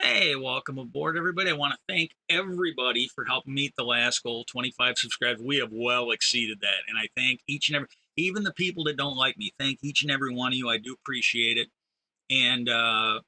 Hey, welcome aboard, everybody. I want to thank everybody for helping meet the last goal, 25 subscribers. We have well exceeded that. And I thank each and every, even the people that don't like me, thank each and every one of you. I do appreciate it. And the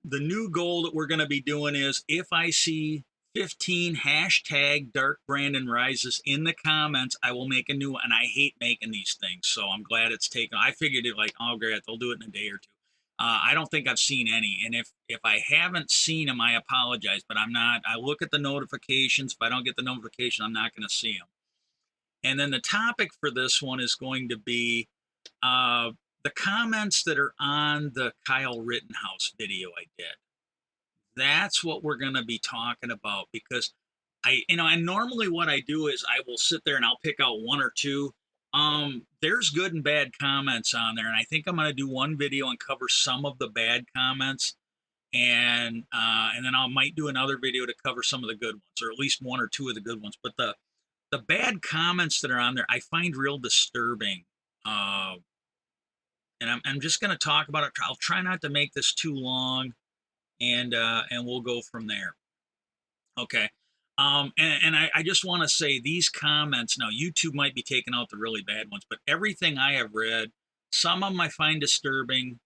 new goal that we're going to be doing is if I see 15 hashtag Dark Brandon Rises in the comments, I will make a new one. And I hate making these things. So I'm glad it's taken. I figured it like, oh, great, they'll do it in a day or two. I don't think I've seen any, and if I haven't seen them, I apologize. But I'm not. I look at the notifications. If I don't get the notification, I'm not going to see them. And then the topic for this one is going to be uh, the comments that are on the Kyle Rittenhouse video I did. That's what we're going to be talking about because and normally what I do is I will sit there and I'll pick out one or two. There's good and bad comments on there, and I think I'm going to do one video and cover some of the bad comments, and then I might do another video to cover some of the good ones, or at least one or two of the good ones. But the bad comments that are on there, I find real disturbing. Uh, and I'm just going to talk about it. I'll try not to make this too long, and we'll go from there. Okay. And I just want to say these comments now, YouTube might be taking out the really bad ones, but everything I have read, some of them I find disturbing.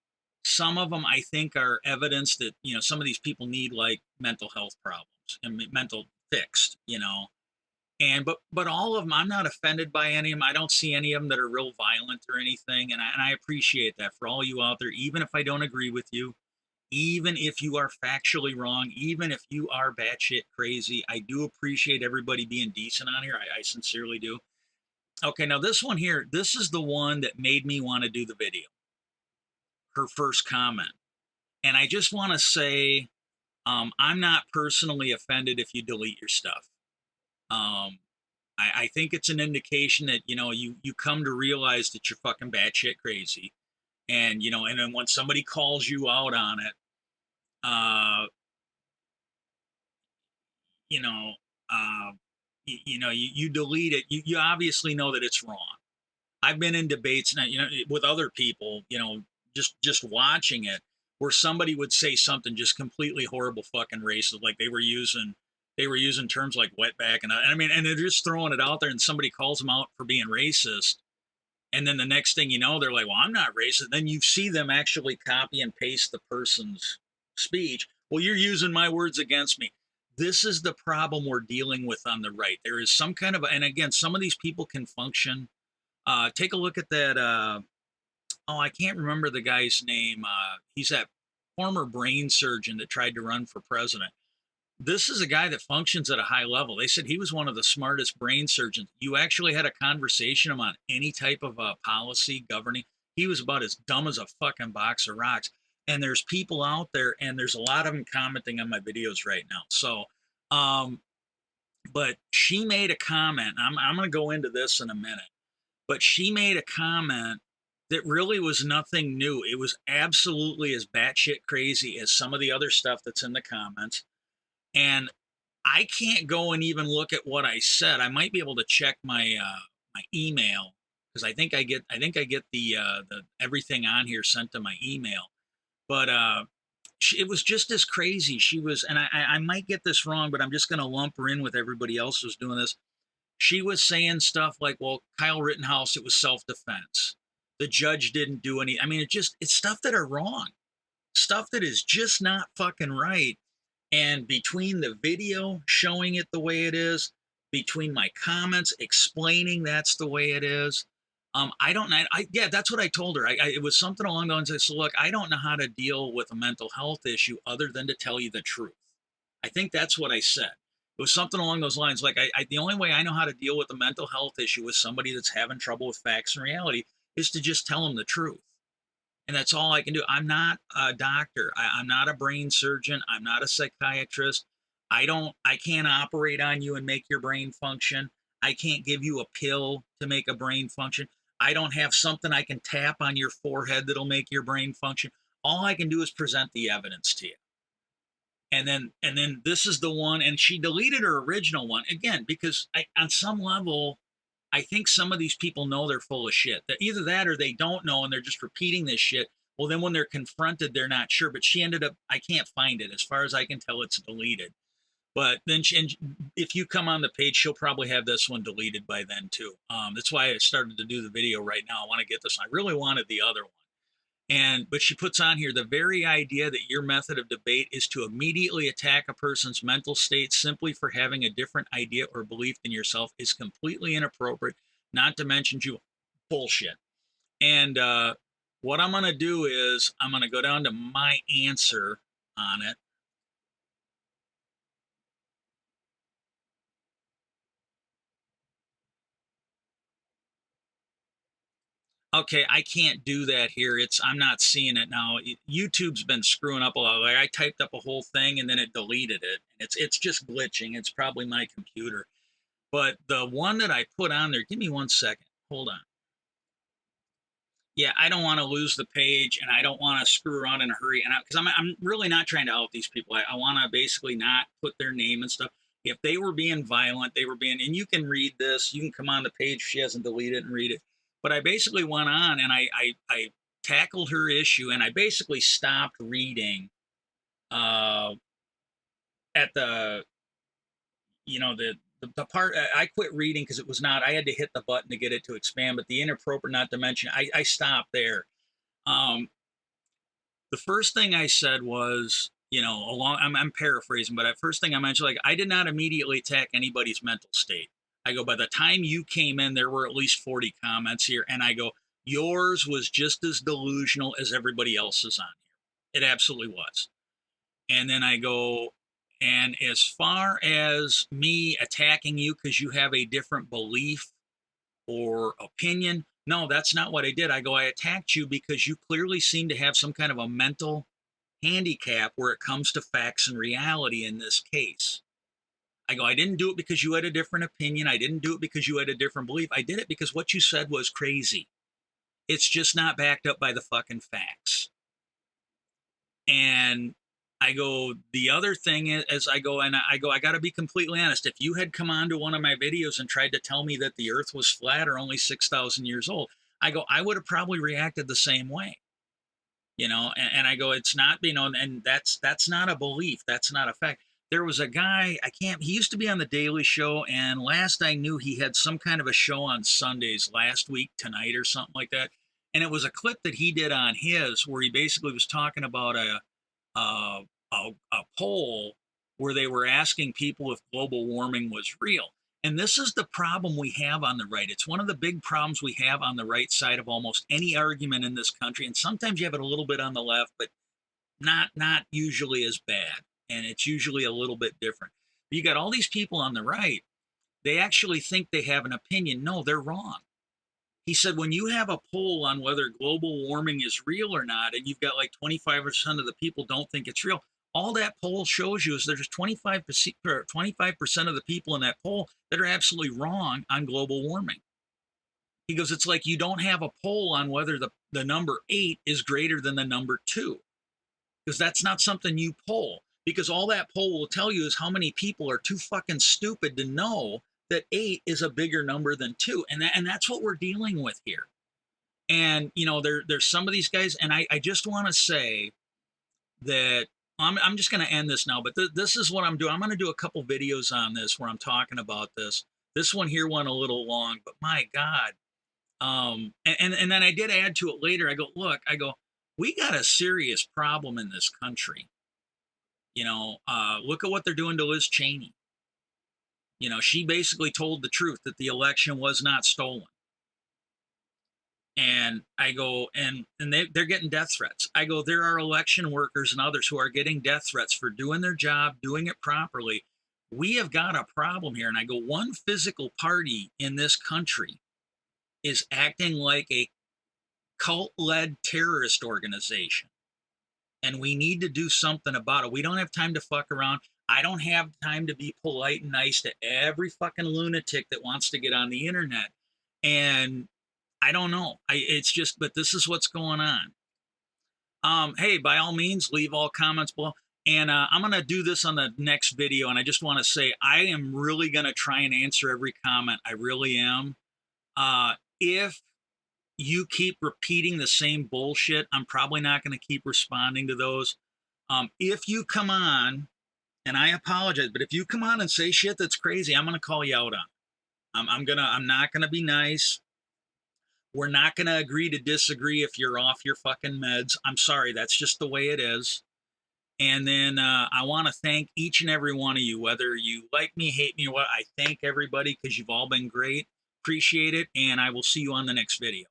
Some of them I think are evidence that, some of these people need like mental health problems and mental fixed. But all of them, I'm not offended by any of them. I don't see any of them that are real violent or anything. And I appreciate that for all you out there, even if I don't agree with you, even if you are factually wrong, even if you are batshit crazy, I do appreciate everybody being decent on here. I sincerely do. Okay, now this one here, this is the one that made me want to do the video. Her first comment. And I just want to say, I'm not personally offended if you delete your stuff. I think it's an indication that, you come to realize that you're fucking batshit crazy. And then when somebody calls you out on it, uh, you know, uh, you delete it. You obviously know that it's wrong. I've been in debates now, with other people, just watching it, where somebody would say something just completely horrible, fucking racist, like they were using terms like wetback, and they're just throwing it out there, and somebody calls them out for being racist, and then the next thing you know, they're like, "Well, I'm not racist." Then you see them actually copy and paste the person's speech. Well, you're using my words against me. This is the problem we're dealing with on the right. There is some kind of, and again, some of these people can function. Take a look at that. Oh, I can't remember the guy's name. He's that former brain surgeon that tried to run for president. This is a guy that functions at a high level. They said he was one of the smartest brain surgeons. You actually had a conversation on any type of policy governing. He was about as dumb as a fucking box of rocks. And there's people out there, and there's a lot of them commenting on my videos right now. So, but she made a comment. I'm going to go into this in a minute. But she made a comment that really was nothing new. It was absolutely as batshit crazy as some of the other stuff that's in the comments. And I can't go and even look at what I said. I might be able to check my email because I think I get the everything on here sent to my email. But it was just as crazy. She was, and I might get this wrong, but I'm just going to lump her in with everybody else who's doing this. She was saying stuff like, "Well, Kyle Rittenhouse, it was self-defense. The judge didn't do any." I mean, it's stuff that are wrong, stuff that is just not fucking right. And between the video showing it the way it is, between my comments explaining that's the way it is, I don't know. Yeah, that's what I told her. It was something along those lines. I said, "Look, I don't know how to deal with a mental health issue other than to tell you the truth." I think that's what I said. It was something along those lines. Like the only way I know how to deal with a mental health issue with somebody that's having trouble with facts and reality is to just tell them the truth. And that's all I can do. I'm not a doctor. I'm not a brain surgeon. I'm not a psychiatrist. I can't operate on you and make your brain function. I can't give you a pill to make a brain function. I don't have something I can tap on your forehead that'll make your brain function. All I can do is present the evidence to you. And then this is the one, and she deleted her original one again because on some level, I think some of these people know they're full of shit. That either that or they don't know and they're just repeating this shit, Well, then when they're confronted, they're not sure. But she ended up, I can't find it. As far as I can tell, it's deleted. But then and if you come on the page, she'll probably have this one deleted by then too. That's why I started to do the video right now. I want to get this one. I really wanted the other one. But she puts on here, the very idea that your method of debate is to immediately attack a person's mental state simply for having a different idea or belief than yourself is completely inappropriate, not to mention you bullshit. And what I'm going to do is I'm going to go down to my answer on it. Okay, I can't do that here. I'm not seeing it now. YouTube's been screwing up a lot. Like I typed up a whole thing and then it deleted it. It's just glitching. It's probably my computer. But the one that I put on there, give me 1 second. Hold on. Yeah, I don't want to lose the page, and I don't want to screw around in a hurry. And because I'm really not trying to out these people. I want to basically not put their name and stuff. If they were being violent, they were being, and you can read this. You can come on the page. She hasn't deleted it and read it. But I basically went on and I tackled her issue, and I basically stopped reading at the the part I quit reading because it was not. I had to hit the button to get it to expand, but the inappropriate, not to mention, I stopped there. Um, the first thing I said was, I'm paraphrasing, but at first thing I mentioned, like, I did not immediately attack anybody's mental state. I go, by the time you came in, there were at least 40 comments here, and I go, yours was just as delusional as everybody else's on here. It absolutely was. And then I go, and as far as me attacking you because you have a different belief or opinion, no, that's not what I did. I go, I attacked you because you clearly seem to have some kind of a mental handicap where it comes to facts and reality in this case. I go, I didn't do it because you had a different opinion. I didn't do it because you had a different belief. I did it because what you said was crazy. It's just not backed up by the fucking facts. And I go, the other thing is, I go, I got to be completely honest. If you had come on to one of my videos and tried to tell me that the earth was flat or only 6,000 years old, I go, I would have probably reacted the same way, and I go, it's not, and that's not a belief. That's not a fact. There was a guy, he used to be on the Daily Show. And last I knew, he had some kind of a show on Sundays last week, tonight or something like that. And it was a clip that he did on his, where he basically was talking about a, a poll where they were asking people if global warming was real. And this is the problem we have on the right. It's one of the big problems we have on the right side of almost any argument in this country. And sometimes you have it a little bit on the left, but not usually as bad. And it's usually a little bit different. But you got all these people on the right. They actually think they have an opinion. No, they're wrong. He said, when you have a poll on whether global warming is real or not, and you've got like 25% of the people don't think it's real, all that poll shows you is there's 25% of the people in that poll that are absolutely wrong on global warming. He goes, it's like you don't have a poll on whether the number 8 is greater than the number 2, because that's not something you poll. Because all that poll will tell you is how many people are too fucking stupid to know that 8 is a bigger number than 2. And that's what we're dealing with here. And, there's some of these guys, and I just want to say that I'm just going to end this now, but this is what I'm doing. I'm going to do a couple videos on this where I'm talking about this. This one here went a little long, but my God. And then I did add to it later. I go, we got a serious problem in this country. Look at what they're doing to Liz Cheney. She basically told the truth that the election was not stolen. And I go, and they're getting death threats. I go, there are election workers and others who are getting death threats for doing their job, doing it properly. We have got a problem here. And I go, one physical party in this country is acting like a cult-led terrorist organization. And we need to do something about it. We don't have time to fuck around. I don't have time to be polite and nice to every fucking lunatic that wants to get on the internet. And I don't know. It's just, but this is what's going on. Hey, by all means, leave all comments below. And I'm going to do this on the next video. And I just want to say, I am really going to try and answer every comment. I really am. If you keep repeating the same bullshit, I'm probably not going to keep responding to those. If you come on, and I apologize, but if you come on and say shit that's crazy, I'm going to call you out on. I'm not gonna be nice. We're not gonna agree to disagree if you're off your fucking meds. I'm sorry, that's just the way it is. And then I want to thank each and every one of you, whether you like me, hate me, or what. I thank everybody because you've all been great. Appreciate it, and I will see you on the next video.